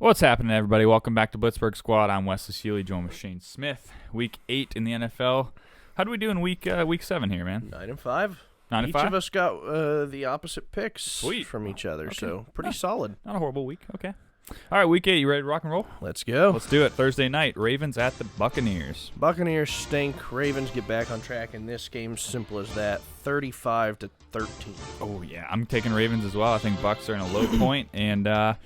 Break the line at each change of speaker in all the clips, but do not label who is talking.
What's happening, everybody? Welcome back to Blitzburg Squad. I'm Wesley Seeley, joined with Shane Smith. Week 8 in the NFL. How do we do in week 7 here, man?
9-5.
9-5?
Each of us got the opposite picks
Sweet.
from each other,
Okay.
so pretty solid.
Not a horrible week. Okay. All right, week 8. You ready to rock and roll?
Let's go.
Let's do it. Thursday night, Ravens at the Buccaneers.
Buccaneers stink. Ravens get back on track in this game. Simple as that. 35-13.
Oh, yeah. I'm taking Ravens as well. I think Bucs are in a low point, and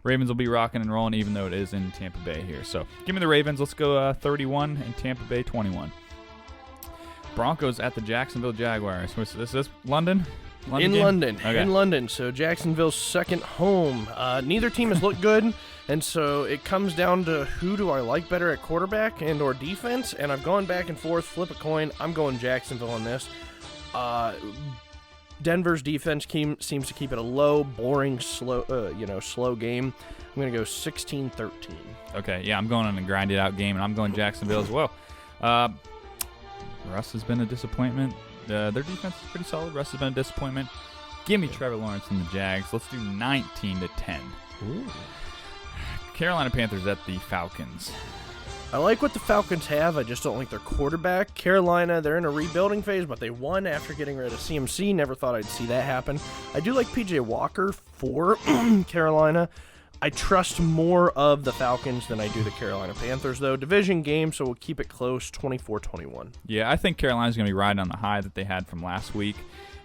Ravens will be rocking and rolling even though it is in Tampa Bay here. So give me the Ravens. Let's go 31 and Tampa Bay 21. Broncos at the Jacksonville Jaguars. What's this? London?
In
game?
London.
Okay.
In London. So Jacksonville's second home. Neither team has looked good, and so it comes down to who do I like better at quarterback and or defense, and I've gone back and forth, flip a coin. I'm going Jacksonville on this. Denver's defense seems to keep it a low, boring, slow game. I'm going to go 16-13.
Okay, yeah, I'm going on a grinded out game, and I'm going Jacksonville as well. Russ has been a disappointment. Their defense is pretty solid. Russ has been a disappointment. Give me Trevor Lawrence and the Jags. Let's do 19-10.
Ooh.
Carolina Panthers at the Falcons.
I like what the Falcons have. I just don't like their quarterback. Carolina, they're in a rebuilding phase, but they won after getting rid of CMC. Never thought I'd see that happen. I do like P.J. Walker for Carolina. I trust more of the Falcons than I do the Carolina Panthers, though. Division game, so we'll keep it close, 24-21.
Yeah, I think Carolina's going to be riding on the high that they had from last week.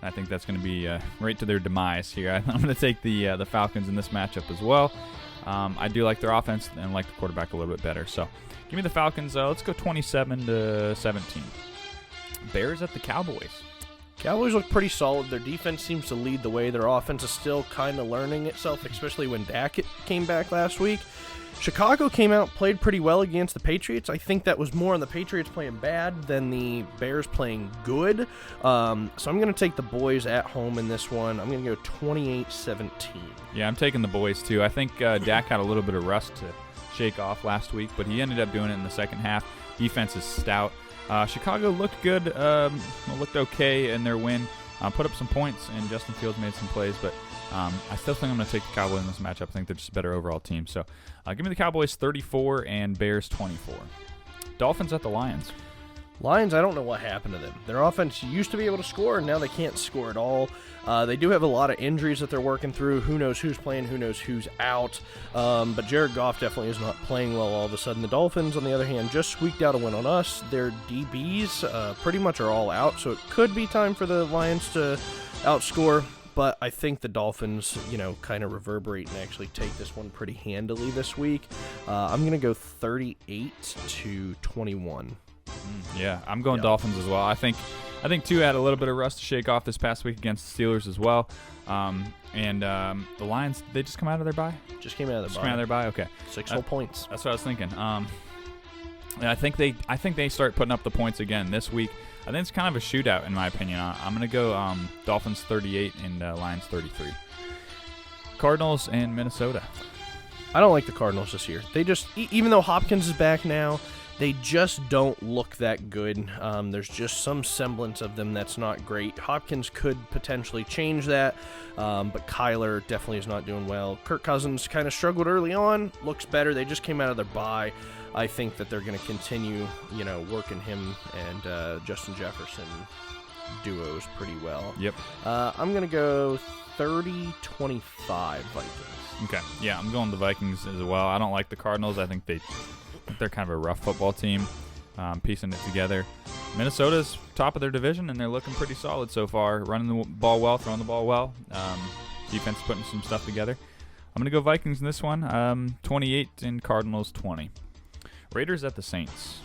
I think that's going to be right to their demise here. I'm going to take the Falcons in this matchup as well. I do like their offense and like the quarterback a little bit better. So give me the Falcons. Let's go 27-17. Bears at the Cowboys.
Cowboys look pretty solid. Their defense seems to lead the way. Their offense is still kind of learning itself, especially when Dak came back last week. Chicago came out, played pretty well against the Patriots. I think that was more on the Patriots playing bad than the Bears playing good. So I'm going to take the boys at home in this one. I'm going to go 28-17.
Yeah, I'm taking the boys too. I think Dak had a little bit of rust to shake off last week, but he ended up doing it in the second half. Defense is stout. Chicago looked good, looked okay in their win. Put up some points, and Justin Fields made some plays, but I still think I'm going to take the Cowboys in this matchup. I think they're just a better overall team. So give me the Cowboys 34 and Bears 24. Dolphins at the Lions.
Lions, I don't know what happened to them. Their offense used to be able to score, and now they can't score at all. They do have a lot of injuries that they're working through. Who knows who's playing, who knows who's out. But Jared Goff definitely is not playing well all of a sudden. The Dolphins, on the other hand, just squeaked out a win on us. Their DBs pretty much are all out, so it could be time for the Lions to outscore. But I think the Dolphins, kind of reverberate and actually take this one pretty handily this week. I'm going to go 38-21.
Yeah, I'm going Dolphins as well. I think Tua had a little bit of rust to shake off this past week against the Steelers as well. The Lions, they just come out of their bye?
Just came out of
their bye. Okay.
6 whole points.
That's what I was thinking. And I think they start putting up the points again this week. I think it's kind of a shootout in my opinion. I'm going to go Dolphins 38 and Lions 33. Cardinals and Minnesota.
I don't like the Cardinals this year. They just, even though Hopkins is back now, they just don't look that good. There's just some semblance of them that's not great. Hopkins could potentially change that, but Kyler definitely is not doing well. Kirk Cousins kind of struggled early on, looks better. They just came out of their bye. I think that they're going to continue, working him and Justin Jefferson duos pretty well.
Yep.
I'm going to go 30-25 Vikings.
Okay. Yeah, I'm going the Vikings as well. I don't like the Cardinals. I think they're kind of a rough football team, piecing it together. Minnesota's top of their division, and they're looking pretty solid so far. Running the ball well, throwing the ball well. Defense putting some stuff together. I'm going to go Vikings in this one. 28 and Cardinals 20. Raiders at the Saints.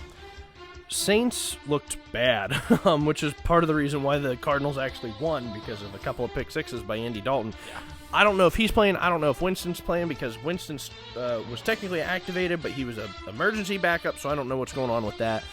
Saints looked bad, which is part of the reason why the Cardinals actually won, because of a couple of pick sixes by Andy Dalton.
Yeah.
I don't know if he's playing. I don't know if Winston's playing, because Winston was technically activated, but he was an emergency backup, so I don't know what's going on with that.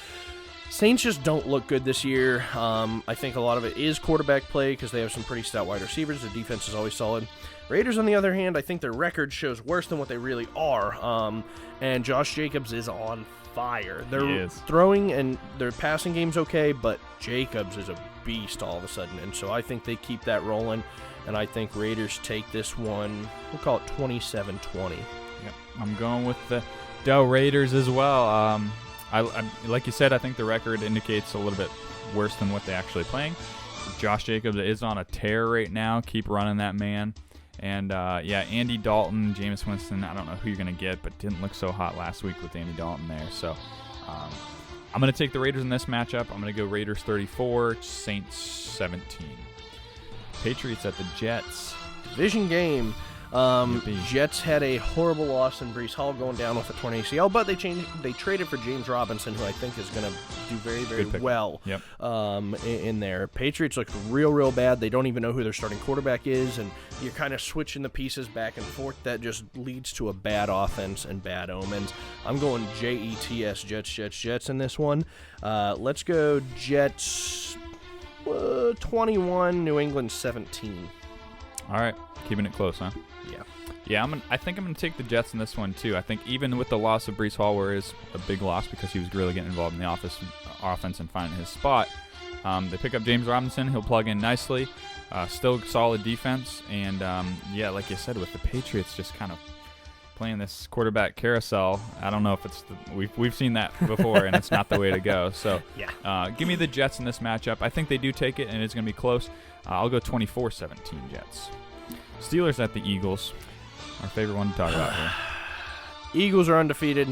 Saints just don't look good this year. I think a lot of it is quarterback play, because they have some pretty stout wide receivers. Their defense is always solid. Raiders, on the other hand, I think their record shows worse than what they really are. And Josh Jacobs is on fire. They're throwing and their passing game's okay, but Jacobs is a beast all of a sudden. And so I think they keep that rolling. And I think Raiders take this one, we'll call it 27-20.
Yep. I'm going with the Dell Raiders as well. I like you said, I think the record indicates a little bit worse than what they're actually playing. Josh Jacobs is on a tear right now. Keep running that man. And, Andy Dalton, Jameis Winston, I don't know who you're going to get, but didn't look so hot last week with Andy Dalton there. So I'm going to take the Raiders in this matchup. I'm going to go Raiders 34, Saints 17. Patriots at the Jets.
Division game. Jets had a horrible loss in Breece Hall going down with a torn ACL, but they traded for James Robinson, who I think is going to do very, very well in there. Patriots look real bad. They don't even know who their starting quarterback is, and you're kind of switching the pieces back and forth. That just leads to a bad offense and bad omens. I'm going Jets, Jets in this one. Let's go Jets 21, New England 17.
All right, keeping it close, huh? Yeah. I think I'm gonna take the Jets in this one too. I think even with the loss of Breece Hall, where it is a big loss because he was really getting involved in the offense and finding his spot, they pick up James Robinson. He'll plug in nicely. Still solid defense, and like you said, with the Patriots just kind of playing this quarterback carousel. I don't know if it's we've seen that before, and it's not the way to go. So give me the Jets in this matchup. I think they do take it, and it's gonna be close. I'll go 24-17 Jets. Steelers at the Eagles. Our favorite one to talk about here.
Eagles are undefeated.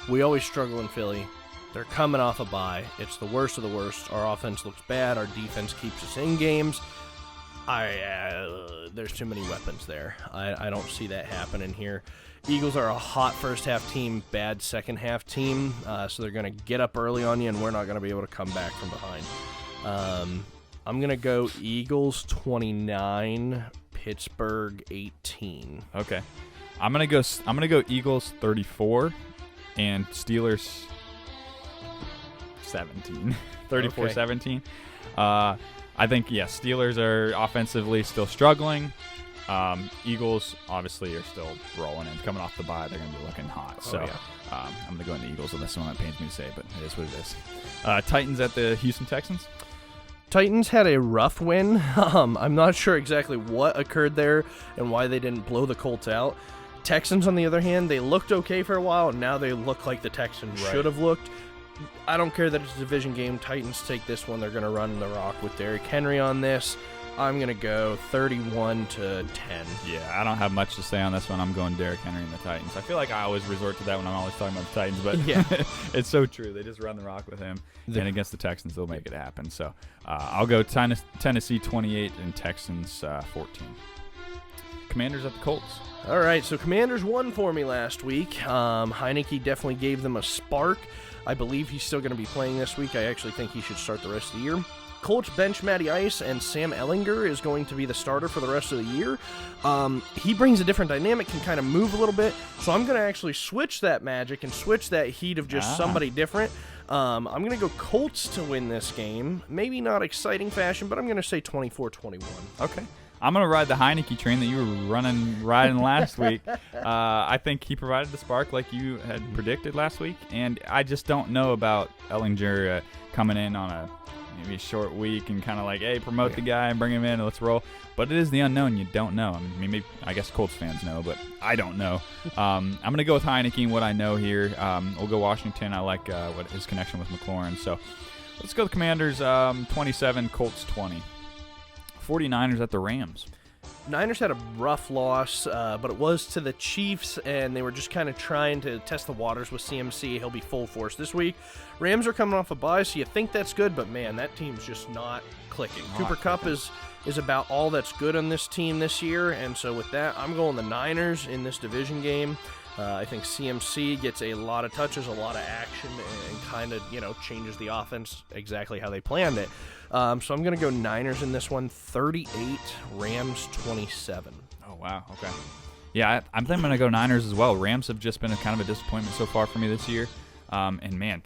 We always struggle in Philly. They're coming off a bye. It's the worst of the worst. Our offense looks bad. Our defense keeps us in games. There's too many weapons there. I don't see that happening here. Eagles are a hot first-half team, bad second-half team, so they're going to get up early on you, and we're not going to be able to come back from behind. I'm going to go Eagles 29, Pittsburgh 18.
Okay. I'm going to go Eagles 34 and Steelers 17. 34-17. I think, Steelers are offensively still struggling. Eagles obviously are still rolling and coming off the bye. They're going to be looking hot. I'm going to go into Eagles on this one. That pains me to say, but it is what it is. Titans at the Houston Texans.
Titans had a rough win. I'm not sure exactly what occurred there and why they didn't blow the Colts out. Texans, on the other hand, they looked okay for a while, and now they look like the Texans should have looked. I don't care that it's a division game. Titans take this one. They're going to run the rock with Derrick Henry on this. I'm going to go 31-10.
Yeah, I don't have much to say on this one. I'm going Derrick Henry and the Titans. I feel like I always resort to that when I'm always talking about the Titans, but it's so true. They just run the rock with him, and against the Texans, they'll make it happen. So I'll go Tennessee 28 and Texans 14. Commanders at the Colts.
All right, so Commanders won for me last week. Heineke definitely gave them a spark. I believe he's still going to be playing this week. I actually think he should start the rest of the year. Colts bench Matty Ice, and Sam Ehlinger is going to be the starter for the rest of the year. He brings a different dynamic, can kind of move a little bit, so I'm going to actually switch that magic and switch that heat of just somebody different. I'm going to go Colts to win this game. Maybe not exciting fashion, but I'm going to say 24-21.
Okay. I'm going to ride the Heineke train that you were riding last week. I think he provided the spark like you had predicted last week, and I just don't know about Ehlinger coming in on a maybe a short week and kind of like, hey, promote the guy and bring him in and let's roll. But it is the unknown. You don't know. I guess Colts fans know, but I don't know. I'm going to go with Heineke and what I know here. We'll go Washington. I like what his connection with McLaurin. So let's go the Commanders 27, Colts 20. 49ers at the Rams.
Niners had a rough loss, but it was to the Chiefs, and they were just kind of trying to test the waters with CMC. He'll be full force this week. Rams are coming off a bye, so you think that's good, but man, that team's just not clicking. Cooper Kupp is about all that's good on this team this year, and so with that, I'm going the Niners in this division game. I think CMC gets a lot of touches, a lot of action, and kind of, changes the offense exactly how they planned it. So I'm going to go Niners in this one, 38, Rams 27.
Oh, wow. Okay. Yeah, I think I'm going to go Niners as well. Rams have just been a kind of a disappointment so far for me this year. And man,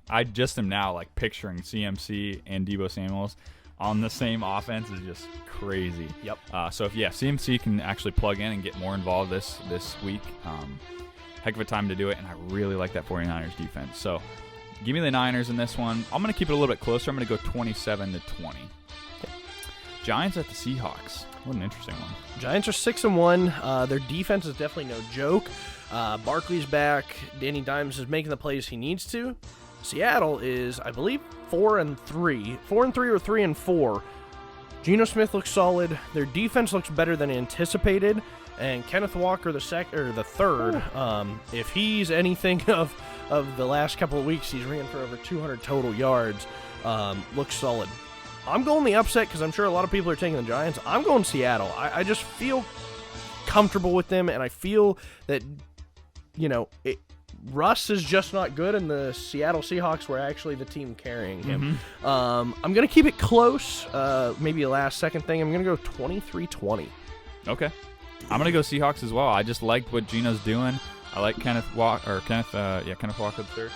I just am now like picturing CMC and Deebo Samuels on the same offense is just crazy.
Yep.
So if CMC can actually plug in and get more involved this week, heck of a time to do it. And I really like that 49ers defense. So give me the Niners in this one. I'm going to keep it a little bit closer. I'm going to go 27-20. Giants at the Seahawks. What an interesting one.
Giants are 6-1. Their defense is definitely no joke. Barkley's back. Danny Dimes is making the plays he needs to. Seattle is, I believe, 4-3. 4-3 or 3-4. Geno Smith looks solid. Their defense looks better than anticipated. And Kenneth Walker, the third, if he's anything of the last couple of weeks, he's ran for over 200 total yards. Looks solid. I'm going the upset because I'm sure a lot of people are taking the Giants. I'm going Seattle. I just feel comfortable with them, and I feel that, Russ is just not good, and the Seattle Seahawks were actually the team carrying him. I'm going to keep it close. Maybe a last-second thing. I'm going to go 23-20.
Okay. I'm going to go Seahawks as well. I just liked what Geno's doing. I like Kenneth Walker III.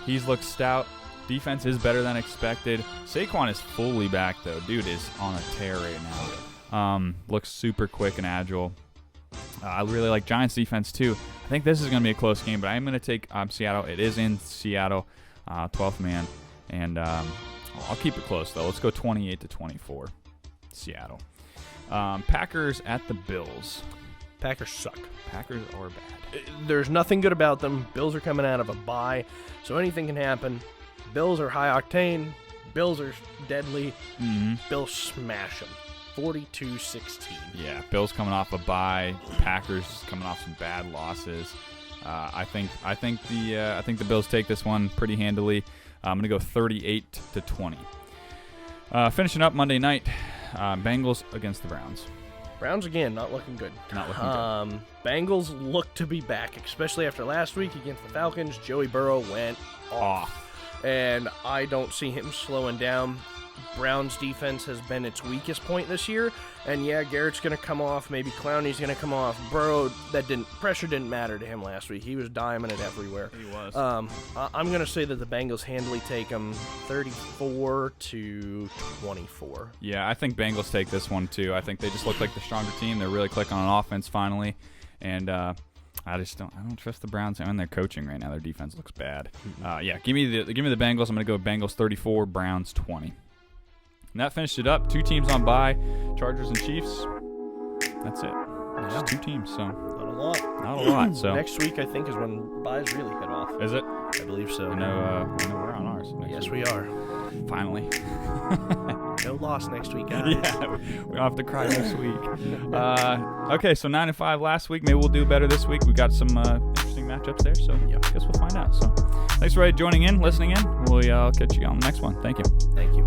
He's looked stout. Defense is better than expected. Saquon is fully back, though. Dude is on a tear right now. Looks super quick and agile. I really like Giants defense, too. I think this is going to be a close game, but I'm going to take Seattle. It is in Seattle, 12th man. And I'll keep it close, though. Let's go 28-24, Seattle. Packers at the Bills.
Packers suck.
Packers are bad.
There's nothing good about them. Bills are coming out of a bye, so anything can happen. Bills are high octane. Bills are deadly. Bills smash them. 42-16.
Yeah, Bills coming off a bye. Packers coming off some bad losses. I think the Bills take this one pretty handily. I'm gonna go 38-20. Finishing up Monday night, Bengals against the Browns.
Browns again, not looking good.
Not looking good.
Bengals look to be back, especially after last week against the Falcons. Joey Burrow went off, and I don't see him slowing down. Browns defense has been its weakest point this year, and yeah, Garrett's going to come off, maybe Clowney's going to come off. Burrow, pressure didn't matter to him last week. He was diamond it everywhere.
He was.
I'm going to say that the Bengals handily take them 34-24.
Yeah, I think Bengals take this one too. I think they just look like the stronger team. They're really clicking on offense finally, and I don't trust the Browns and their coaching right now. Their defense looks bad. Yeah, give me the Bengals. I'm going to go Bengals 34, Browns 20. And that finished it up. 2 teams on bye, Chargers and Chiefs. That's it. Just 2 teams, so
not
a lot. So
next week I think is when buys really head off.
Is it?
I believe so.
I know we're on ours.
Yes, we are.
Finally.
No loss next week, guys.
Yeah, we don't have to cry next week. Okay, so 9-5 last week. Maybe we'll do better this week. We got some interesting matchups there, so I guess we'll find out. So thanks for joining in, listening in. We'll catch you on the next one. Thank you.
Thank you.